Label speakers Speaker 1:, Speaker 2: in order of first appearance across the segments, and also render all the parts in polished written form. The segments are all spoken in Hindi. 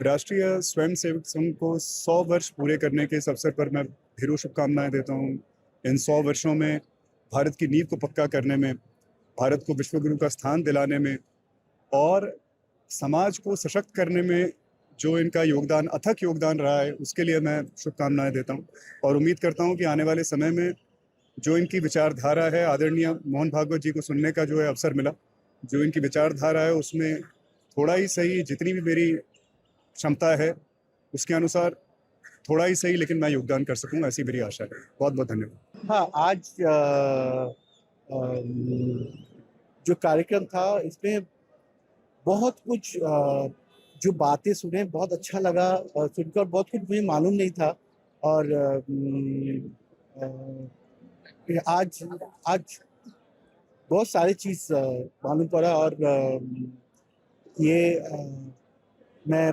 Speaker 1: राष्ट्रीय स्वयंसेवक संघ को 100 वर्ष पूरे करने के इस अवसर पर मैं ढेरों शुभकामनाएं देता हूं। इन 100 वर्षों में भारत की नींव को पक्का करने में, भारत को विश्वगुरु का स्थान दिलाने में और समाज को सशक्त करने में जो इनका योगदान, अथक योगदान रहा है, उसके लिए मैं शुभकामनाएं देता हूं और उम्मीद करता हूं कि आने वाले समय में जो इनकी विचारधारा है, आदरणीय मोहन भागवत जी को सुनने का जो है अवसर मिला, जो इनकी विचारधारा है उसमें थोड़ा ही सही, जितनी भी मेरी क्षमता है उसके अनुसार थोड़ा ही सही, लेकिन मैं योगदान कर सकूं, ऐसी मेरी आशा है। बहुत बहुत धन्यवाद।
Speaker 2: हाँ, आज जो कार्यक्रम था इसमें बहुत कुछ जो बातें सुने, बहुत अच्छा लगा सुनकर। बहुत कुछ मुझे मालूम नहीं था और आज आज बहुत सारी चीज मालूम पड़ा और ये मैं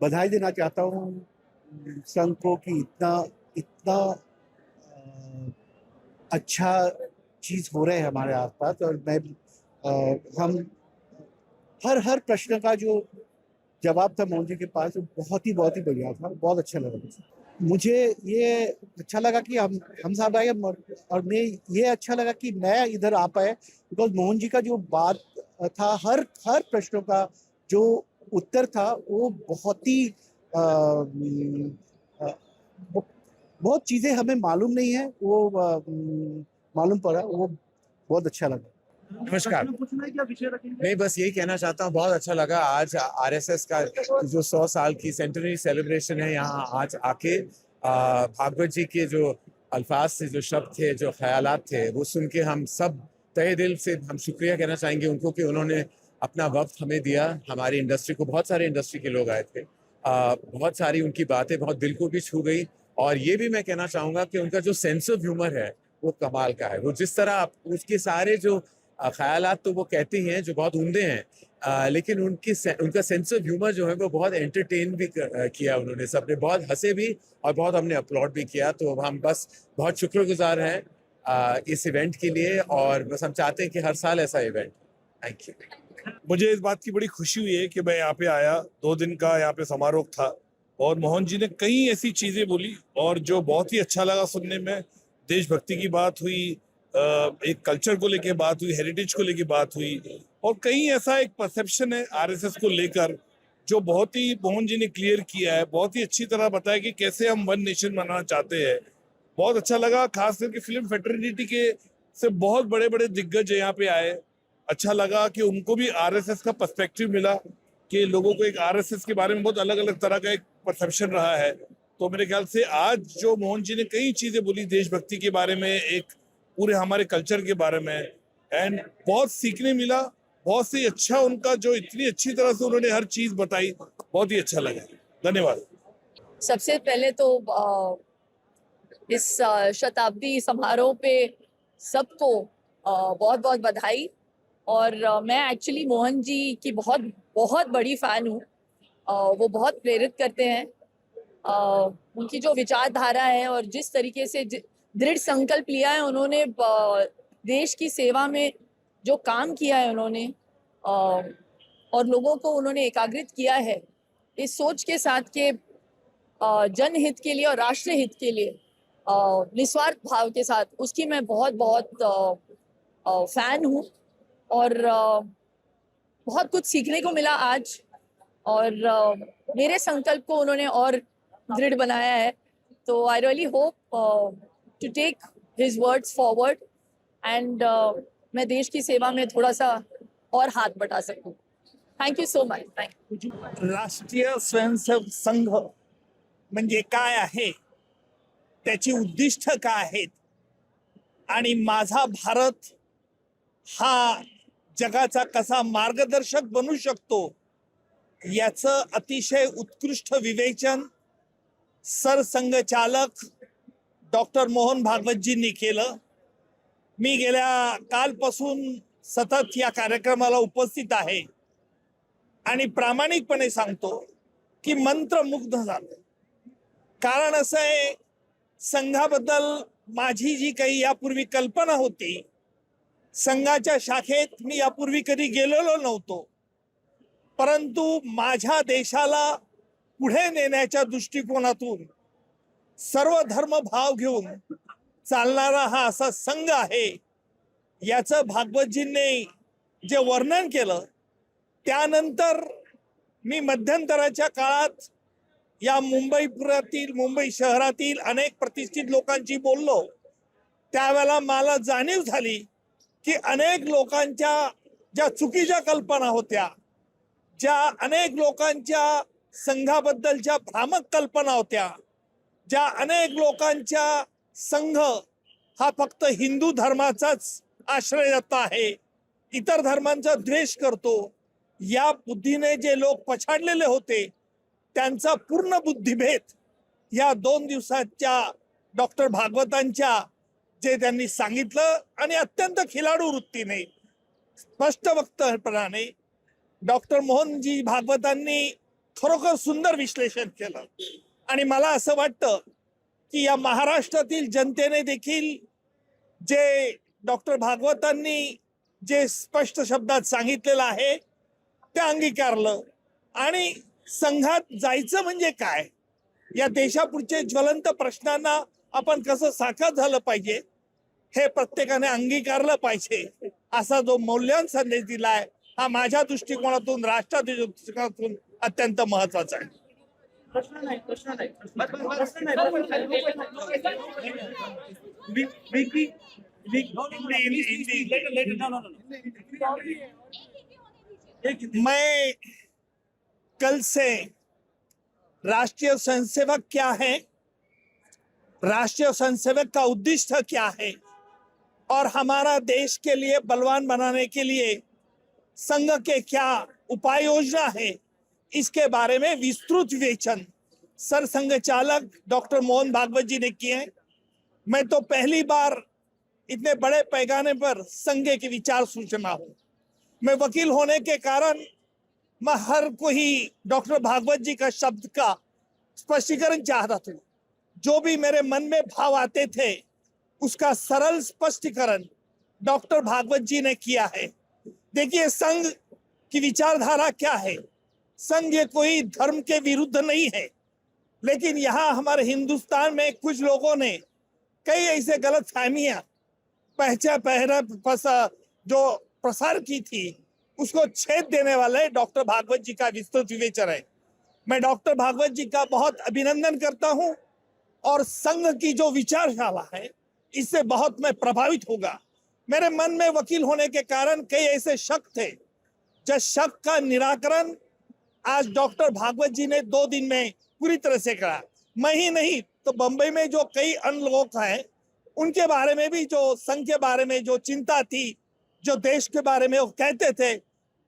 Speaker 2: बधाई देना चाहता हूँ संघ को कि इतना इतना अच्छा चीज हो रहे हैं हमारे आसपास। और मैं हम हर प्रश्न का जो जवाब था मोहन जी के पास, वो बहुत ही बढ़िया था, बहुत अच्छा लगा मुझे। ये अच्छा लगा कि हम साहब आए और मैं ये अच्छा लगा कि मैं इधर आ पाए, बिकॉज मोहन जी का जो बात था, हर प्रश्नों का जो उत्तर था वो बहुत ही बहुत चीजें हमें मालूम नहीं है, वो मालूम पड़ा, वो बहुत अच्छा लगा।
Speaker 3: नमस्कार। नहीं, बस यही कहना चाहता हूँ, बहुत अच्छा लगा आज आरएसएस का जो 100 साल की सेंटनरी सेलिब्रेशन है, यहाँ आज आके भागवत जी के जो अल्फाज थे, जो शब्द थे, जो ख्यालात थे, वो सुन के हम सब तहे दिल से हम शुक्रिया कहना चाहेंगे उनको कि उन्होंने अपना वक्त हमें दिया। हमारी इंडस्ट्री को बहुत सारे इंडस्ट्री के लोग आए थे, बहुत सारी उनकी बातें बहुत दिल को भी छू गई। और ये भी मैं कहना चाहूंगा कि उनका जो सेंस ऑफ ह्यूमर है वो कमाल का है। वो जिस तरह उसके सारे जो ख्यालात तो वो कहते ही हैं जो बहुत उम्दे हैं, लेकिन उनका सेंस ऑफ ह्यूमर जो है वो बहुत एंटरटेन भी किया उन्होंने। सबने बहुत हंसे भी और बहुत हमने अपलॉड भी किया। तो हम बस बहुत शुक्रगुजार हैं इस इवेंट के लिए और बस हम चाहते हैं कि हर साल ऐसा इवेंट। Thank you.
Speaker 4: मुझे इस बात की बड़ी खुशी हुई है कि मैं यहाँ पे आया, 2 दिन का यहाँ पे समारोह था और मोहन जी ने कई ऐसी चीजें बोली और जो बहुत ही अच्छा लगा सुनने में। देशभक्ति की बात हुई, एक कल्चर को लेके बात हुई, हेरिटेज को लेके बात हुई और कहीं ऐसा एक परसेप्शन है आरएसएस को लेकर जो बहुत ही मोहन जी ने क्लियर किया है। बहुत ही अच्छी तरह बताया कि कैसे हम वन नेशन बनाना चाहते हैं। बहुत अच्छा लगा, खास करके फिल्म फेटर्निटी के से बहुत बड़े बड़े दिग्गज यहाँ पे आए। अच्छा लगा कि उनको भी आरएसएस का पर्सपेक्टिव मिला कि लोगों को एक आरएसएस के बारे में बहुत अलग अलग तरह का एक परसेप्शन रहा है। तो मेरे ख्याल से आज जो मोहन जी ने कई चीजें बोली देशभक्ति के बारे में, एक पूरे हमारे कल्चर के बारे में, एंड बहुत सीखने मिला। बहुत से अच्छा उनका जो इतनी अच्छी तरह से उन्होंने हर चीज बताई, बहुत ही अच्छा लगा। धन्यवाद।
Speaker 5: सबसे पहले तो इस शताब्दी समारोह पे सबको बहुत बहुत बधाई। और मैं एक्चुअली मोहन जी की बहुत बहुत बड़ी फैन हूँ। वो बहुत प्रेरित करते हैं। उनकी जो विचारधारा है और जिस तरीके से दृढ़ संकल्प लिया है उन्होंने, देश की सेवा में जो काम किया है उन्होंने, और लोगों को उन्होंने एकाग्रित किया है इस सोच के साथ के जनहित के लिए और राष्ट्र हित के लिए निस्वार्थ भाव के साथ, उसकी मैं बहुत बहुत फैन हूँ। और बहुत कुछ सीखने को मिला आज और मेरे संकल्प को उन्होंने और दृढ़ बनाया है। तो I really hope to take his words forward and मैं देश की सेवा में थोड़ा सा और हात बटा सकूं। Thank you so much. Thank you.
Speaker 6: राष्ट्रीय स्वयंसेवक संघ म्हणजे काय आहे, त्याची उद्दिष्ट काय आहेत आणि माझा भारत हा जगाचा कसा मार्गदर्शक बनू शकतो याचं अतिशय उत्कृष्ट विवेचन सरसंघचालक डॉक्टर मोहन भागवतजींनी केलं। मी गेल्या कालपासून सतत या कार्यक्रमाला उपस्थित आहे आणि प्रामाणिकपणे सांगतो की मंत्रमुग्ध झालो। कारण असं आहे, संघाबद्दल माझी जी काही यापूर्वी कल्पना होती, संघाच्या शाखेत मी यापूर्वी कधी गेलेलो नव्हतो, परंतु माझ्या देशाला पुढे नेण्याच्या दृष्टिकोनातून सर्व धर्म भाव घेऊन चालणारा हा असा संघ आहे, याचं भागवतजींनी जे वर्णन केलं, त्यानंतर मी मध्यंतराच्या काळात या मुंबई शहरातील अनेक प्रतिष्ठित लोकांशी बोललो. त्यावेळेला मला जाणीव झाली की अनेक लोकांच्या ज्या चुकीच्या कल्पना होत्या, ज्या अनेक लोकांच्या संघाबद्दलच्या भ्रामक कल्पना होत्या, ज्या अनेक लोकांच्या संघ हा फक्त हिंदू धर्माचाच आश्रयदाता आहे, इतर धर्मांचा द्वेष करतो, या बुद्धीने जे लोक पछाडलेले होते, त्यांचा पूर्ण बुद्धिभेद या 2 दिवसाच्या डॉक्टर भागवतांच्या जे त्यांनी सांगितलं आणि अत्यंत खिलाडू वृत्तीने स्पष्ट वक्तव्याने डॉक्टर मोहनजी भागवतांनी खरोखर सुंदर विश्लेषण केलं. आणि मला असं वाटतं की या महाराष्ट्रातील जनतेने देखील जे डॉक्टर भागवतांनी जे स्पष्ट शब्दात सांगितलेलं आहे ते अंगीकारलं. आणि संघात जायचं म्हणजे काय, या देशापुढचे ज्वलंत प्रश्नांना आपण कसं साकार झालं पाहिजे हे प्रत्येकाने अंगीकारलं पाहिजे, असा जो मौल्यवान संदेश दिलाय हा माझ्या दृष्टिकोनातून, राष्ट्राच्या दृष्टिकोनातून अत्यंत महत्वाचा आहे. मैं कल से राष्ट्रीय स्वयंसेवक क्या है, राष्ट्रीय स्वयंसेवक का उद्देश्य क्या है और हमारा देश के लिए बलवान बनाने के लिए संघ के क्या उपाय योजना है, इसके बारे में विस्तृत विवेचन सरसंघ चालक डॉक्टर मोहन भागवत जी ने किए हैं. मैं तो पहली बार इतने बड़े पैमाने पर संघ की विचार सूचना हूं. मैं वकील होने के कारण मैं हर कोई डॉक्टर भागवत जी का शब्द का स्पष्टीकरण चाहता था. जो भी मेरे मन में भाव आते थे उसका सरल स्पष्टीकरण डॉक्टर भागवत जी ने किया है. देखिए, संघ की विचारधारा क्या है. संघ ये कोई धर्म के विरुद्ध नहीं है, लेकिन यहाँ हमारे हिंदुस्तान में कुछ लोगों ने कई ऐसे गलत फहमियां जो प्रसार की थी, उसको छेद देने वाले डॉक्टर भागवत जी का विस्तृत विवेचन है. मैं डॉक्टर भागवत जी का बहुत अभिनंदन करता हूं और संघ की जो विचारशाला है इससे बहुत मैं प्रभावित होगा. मेरे मन में वकील होने के कारण कई ऐसे शक थे, जिस शक का निराकरण आज डॉक्टर भागवत जी ने 2 दिन में पूरी तरह से करा. मैं ही नहीं तो बंबई में जो कई अन्य लोग हैं उनके बारे में भी, जो संघ के बारे में जो चिंता थी, जो देश के बारे में वो कहते थे,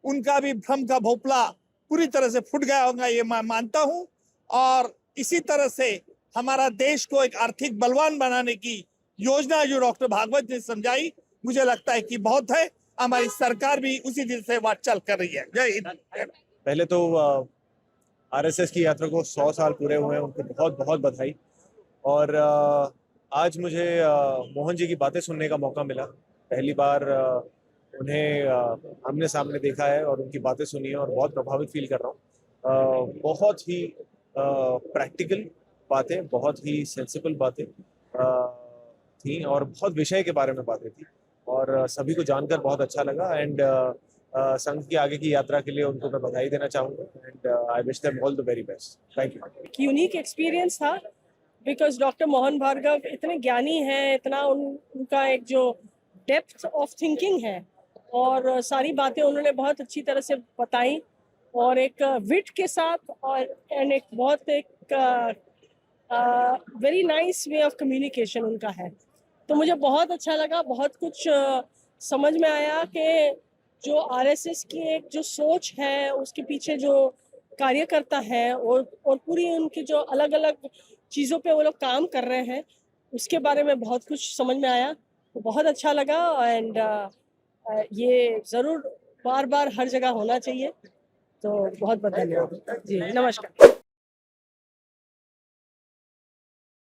Speaker 6: उनका भी भ्रम का भोपला पूरी तरह से फूट गया होगा, ये मैं मानता हूं. और इसी तरह से हमारा देश को एक आर्थिक बलवान बनाने की योजना जो डॉक्टर भागवत ने समझाई, मुझे लगता है कि बहुत है. हमारी सरकार भी उसी दिल से वाटचाल कर रही है. जय हिंद.
Speaker 3: पहले तो आरएसएस की यात्रा को 100 साल पूरे हुए हैं, उनको बहुत बहुत बधाई. और आज मुझे मोहन जी की बातें सुनने का मौका मिला. पहली बार उन्हें आमने सामने देखा है और उनकी बातें सुनी है और बहुत प्रभावित फील कर रहा हूँ. बहुत ही प्रैक्टिकल बातें, बहुत ही सेंसिबल बातें थी और बहुत विषय के बारे में बातें थी और सभी को जानकर बहुत अच्छा लगा. एंड संघ की आगे की यात्रा के लिए उनको मैं बधाई देना चाहूँगा. And I wish them all the very best. Thank you.
Speaker 7: Unique experience था बिकॉज डॉक्टर मोहन भार्गव इतने ज्ञानी हैं, इतना उनका एक जो डेप्थ ऑफ थिंकिंग है और सारी बातें उन्होंने बहुत अच्छी तरह से बताई और एक विट के साथ और एंड एक बहुत एक very nice way of communication उनका है. तो मुझे बहुत अच्छा लगा. बहुत कुछ समझ में आया कि जो आरएसएस की एक जो सोच है उसके पीछे जो कार्यकर्ता है और पूरी उनकी जो अलग अलग चीज़ों पे वो लोग काम कर रहे हैं, उसके बारे में बहुत कुछ समझ में आया. तो बहुत अच्छा लगा. एंड ये ज़रूर बार बार हर जगह होना चाहिए. तो बहुत बहुत धन्यवाद जी. नमस्कार.